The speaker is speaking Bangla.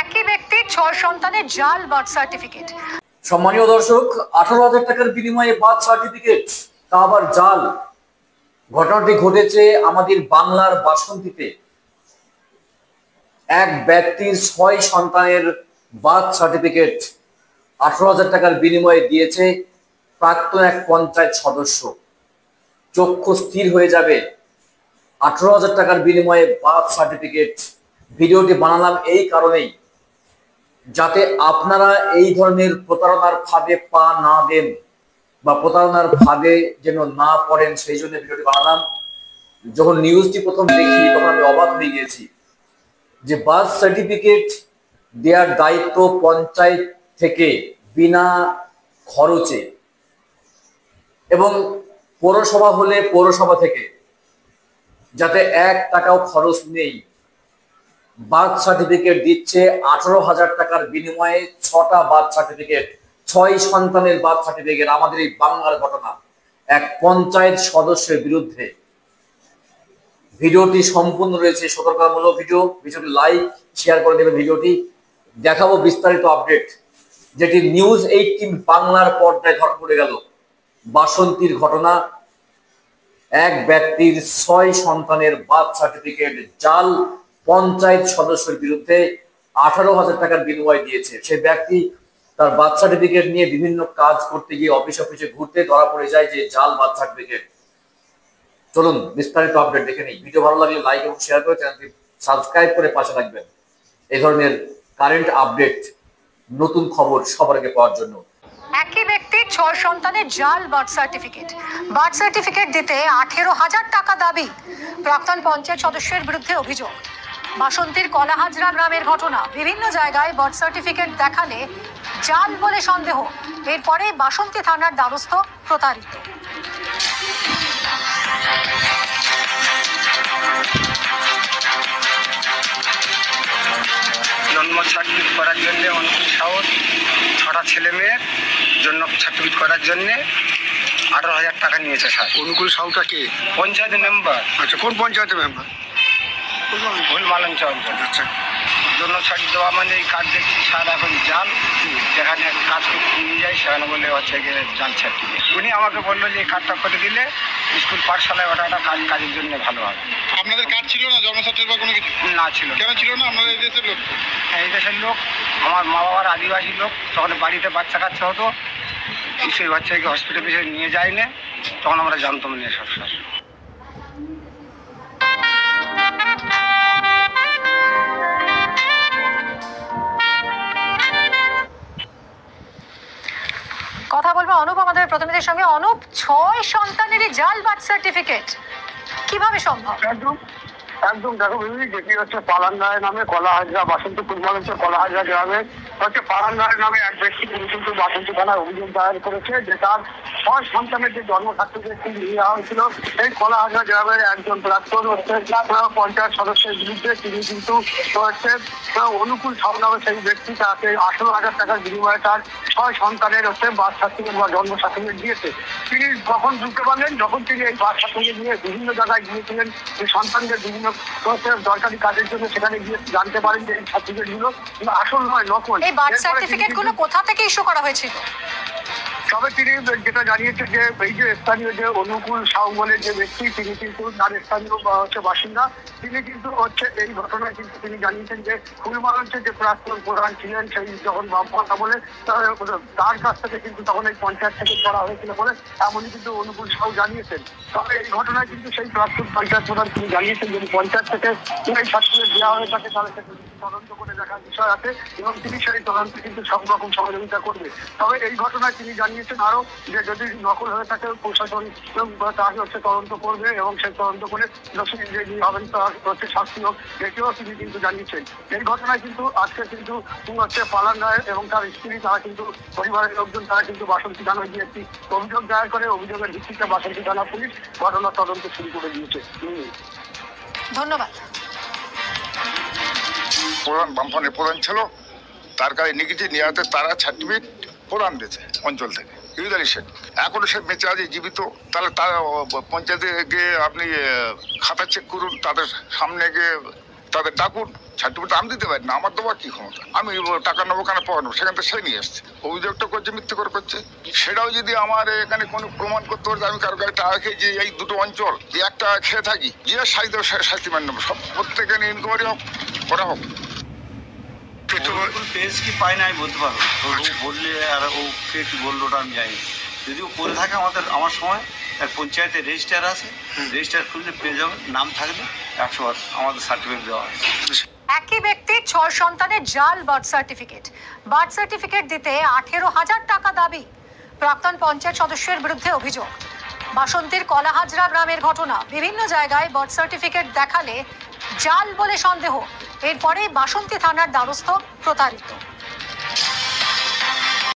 একই ব্যক্তির 6 সন্তানের জাল বার্থ সার্টিফিকেট। সম্মানীয় দর্শক, 18,000 টাকার বিনিময়ে বার্থ সার্টিফিকেট, তা আবার জাল। ঘটনাটি ঘটেছে আমাদের বাংলার বাসন্তীতে। এক ব্যক্তির 6 সন্তানের বার্থ সার্টিফিকেট 18,000 টাকার বিনিময়ে দিয়েছে প্রাক্তন এক পঞ্চায়েত সদস্য। চক্ষু স্থির হয়ে যাবে। 18,000 টাকার বিনিময়ে বার্থ সার্টিফিকেট। ভিডিওটি বানালাম এই কারণেই, যাতে আপনারা এই ধরনের প্রতারণার ফাঁদে পা না দেন বা প্রতারণার ফাঁদে যেন না পড়েন, সেই জন্য ভিডিওটি বানালাম। যখন নিউজটি প্রথম দেখি তখন আমি অবাক হয়ে গিয়েছি যে বার্থ সার্টিফিকেট দেওয়ার দায়িত্ব পঞ্চায়েত থেকে বিনা খরচে, এবং পৌরসভা হলে পৌরসভা থেকে, যাতে 1 টাকাও খরচ নেই। বার্থ সার্টিফিকেট দিচ্ছে 18,000 টাকার বিনিময়ে 6টা বার্থ সার্টিফিকেট, 6 সন্তানের বার্থ সার্টিফিকেট। আমাদের এই বাংলার ঘটনা, এক পঞ্চায়েত সদস্যের বিরুদ্ধে। ভিডিওটি সম্পূর্ণ রয়েছে সতর্কতামূলক ভিডিও। ভিডিওটি লাইক শেয়ার করে দেবেন। ভিডিওটি দেখাবো বিস্তারিত আপডেট, যেটি নিউজ 18 বাংলার পর্দায় ধরা পড়ে গেল। বাসন্তীর ঘটনা, এক ব্যক্তির 6 সন্তানের বার্থ সার্টিফিকেট জাল, পঞ্চায়েত সদস্যের বিরুদ্ধে 18,000 টাকার বিনিময় দিয়েছে। সেই ব্যক্তি তার বার্থ সার্টিফিকেট নিয়ে বিভিন্ন কাজ করতে গিয়ে অফিসে ঘুরতে ধরা পড়ে যায় যে জাল বার্থ সার্টিফিকেট। চলুন বিস্তারিত আপডেট দেখে নিই। ভিডিও ভালো লাগলে লাইক এবং শেয়ার করে চ্যানেলটি সাবস্ক্রাইব করে পাশে রাখবেন এই ধরনের কারেন্ট আপডেট, নতুন খবর সবার আগে পাওয়ার জন্য। একই ব্যক্তির 6 সন্তানের জাল বার্থ সার্টিফিকেট দিতে 18,000 টাকা দাবি। প্রাক্তন পঞ্চায়েত সদস্যের বিরুদ্ধে অভিযোগ। বাসন্তীর কলাহাজরা গ্রামের ঘটনা। বিভিন্ন জায়গায় বার্থ সার্টিফিকেট দেখালে জাল বলে সন্দেহ। এরপরে বাসন্তী থানার দ্বারস্থ প্রতারিত। জন্ম সার্টিফিকেট করার জন্য অনুকূল সাহস 6টা ছেলে মেয়ের জন্ম সার্টিফিকেট করার জন্য 18,000 টাকা নিয়েছে স্যার। অনুকূল সাহুটা কে? পঞ্চায়েতের মেম্বার। আচ্ছা, কোন পঞ্চায়েতের মেম্বার? ভুলমালাঞ্চল। আচ্ছা, জন্ম সার্টিফিকেট দেওয়া মানে এই কার্ড দেখছি স্যার এখন জাল। যেখানে কাজ করতে নিয়ে যায় সেখানে বলে হচ্ছে গিয়ে জাল সার্টিফিকেট। উনি আমাকে বললো যে এই কার্ডটা করে দিলে স্কুল পাঠশালায় ওটা একটা কাজের জন্য ভালো হবে। আপনাদের কার্ড ছিল না, জন্ম সার্টিফিকেট বা কোনো কিছু? না ছিল। কেন ছিল না? আপনাদের এই দেশের লোক? হ্যাঁ, এই দেশের লোক। আমার মা বাবার আদিবাসী লোক। তখন বাড়িতে বাচ্চা কাচ্চা হতো, সেই বাচ্চাকে হসপিটালে নিয়ে যায় না, তখন আমরা জানতাম না সব স্যার। কথা বলবো অনুপ আমাদের প্রতিনিধির সঙ্গে। অনুপ, 6 সন্তানেরই জাল বার্থ সার্টিফিকেট কিভাবে সম্ভব? একদম দেখো দিদি, যেটি হচ্ছে পালান রায় নামে কলাহাজরা, বাসন্তী পূর্বাঞ্চল কলাহাজরা গ্রামের হচ্ছে পালান রায় নামে এক ব্যক্তি, তিনি কিন্তু বাসন্তী থানায় অভিযোগ দায়ের করেছে যে তার 6 সন্তানের যে জন্ম সার্টিফিকেট নিয়ে যাওয়া হয়েছিল এই কলাহাজরা গ্রামের একজন প্রাক্তন হচ্ছে পঞ্চায়েত সদস্যের বিরুদ্ধে। তিনি কিন্তু হচ্ছে অনুকূল সাহু নামে সেই ব্যক্তি তাকে 18,000 টাকার বিনিময়ে তার 6 সন্তানের হচ্ছে বার্থ সার্টিফিকেট বা জন্ম সার্টিফিকেট দিয়েছে। তিনি কখন বুঝতে পারলেন, যখন তিনি এই বার্থ সার্টিফিকেট নিয়ে বিভিন্ন জায়গায় গিয়েছিলেন, এই সন্তানদের বিভিন্ন দরকারি কাজের জন্য, সেখানে গিয়ে জানতে পারেন যে এই সার্টিফিকেট গুলো আসল নয়, নকল। এই বার্থ সার্টিফিকেট গুলো কোথা থেকে ইস্যু করা হয়েছিল? তবে তিনি যেটা জানিয়েছে যে এই যে স্থানীয় যে অনুকূল সাহু বলে যে ব্যক্তি, তিনি কিন্তু তার স্থানীয় হচ্ছে বাসিন্দা। তিনি কিন্তু হচ্ছে এই ঘটনায় কিন্তু তিনি জানিয়েছেন যে ফুলমালঞ্চের যে প্রাক্তন প্রধান ছিলেন, সেই যখন বামপন্থা বলে তার কাছ থেকে কিন্তু তখন এই পঞ্চায়েত থেকে করা হয়েছিল বলে এমনই কিন্তু অনুকূল সাহু জানিয়েছেন। তবে এই ঘটনায় কিন্তু সেই প্রাক্তন পঞ্চায়েত প্রধান তিনি জানিয়েছেন যদি পঞ্চায়েত থেকে এই সার্টিফিকেট দেওয়া হয়ে থাকে তাহলে সেটা তদন্ত করে দেখার বিষয় আছে এবং তিনি সেই তদন্তে কিন্তু সব রকম সহযোগিতা করবে। তবে এই ঘটনায় তিনি জানিয়েছেন আরো যে যদি নকল হয়ে থাকে প্রশাসন তাকে হচ্ছে তদন্ত করবে এবং সেই তদন্ত করে দোষী যে হবেন তার হচ্ছে শাস্তি হোক, এটিও তিনি কিন্তু জানিয়েছেন। এই ঘটনায় কিন্তু আজকে কিন্তু হচ্ছে পালান রায় এবং তার স্ত্রী, তারা কিন্তু পরিবারের লোকজন তারা কিন্তু বাসন্তী থানায় গিয়ে একটি অভিযোগ দায়ের করে। অভিযোগের ভিত্তিতে বাসন্তী থানা পুলিশ ঘটনার তদন্ত শুরু করে দিয়েছে। ধন্যবাদ। বামফ্রন্টের প্রধান ছিল, তার কাছে নিয়ে গেছে, নিয়ে আসতে তারা সার্টিফিকেট প্রদান দিয়েছে অঞ্চল থেকে। ইউদারি শেখ এখনো সে বেঁচে আছে, জীবিত। তাহলে তার পঞ্চায়েতে গিয়ে আপনি খাতা চেক করুন, তাদের সামনে গিয়ে তাদের ডাকুন, সার্টিফিকেট আমি দিতে পারি না, আমার দেওয়ার কি ক্ষমতা? আমি টাকা নেবো কেন, পাওয়া নেবো, সেখান থেকে সে নিয়ে এসছে, অভিযোগটা করছে, মিথ্যে করে করছে। সেটাও যদি আমার এখানে কোনো প্রমাণ করতে পারে আমি কারো কাছে টাকা খেয়েছি, এই দুটো অঞ্চল যে একটা খেয়ে থাকি, যে শাস্তি দেবো শাস্তি মানে নেবো, সব প্রত্যেকে ইনকোয়ারি হোক, করা হোক। পেজ কি পাই না আমি বলতে পারবো, তো ও বললে আর ও কে কি বললো ওটা আমি জানি। যদি ও করে থাকে আমার সময় এক পঞ্চায়েতের রেজিস্টার আছে, রেজিস্টার খুললে পেয়ে যাবে, নাম থাকলে 100 আমাদের সার্টিফিকেট দেওয়া আছে। একই ব্যক্তির 6 সন্তানের জাল বার্থ সার্টিফিকেট দিতে 18,000 টাকা দাবি। প্রাক্তন পঞ্চায়েত সদস্যের বিরুদ্ধে অভিযোগ। বাসন্তীর কলাহাজরা গ্রামের ঘটনা। বিভিন্ন জায়গায় বার্থ সার্টিফিকেট দেখালে জাল বলে সন্দেহ। এরপরে বাসন্তী থানার দ্বারস্থ প্রতারিত।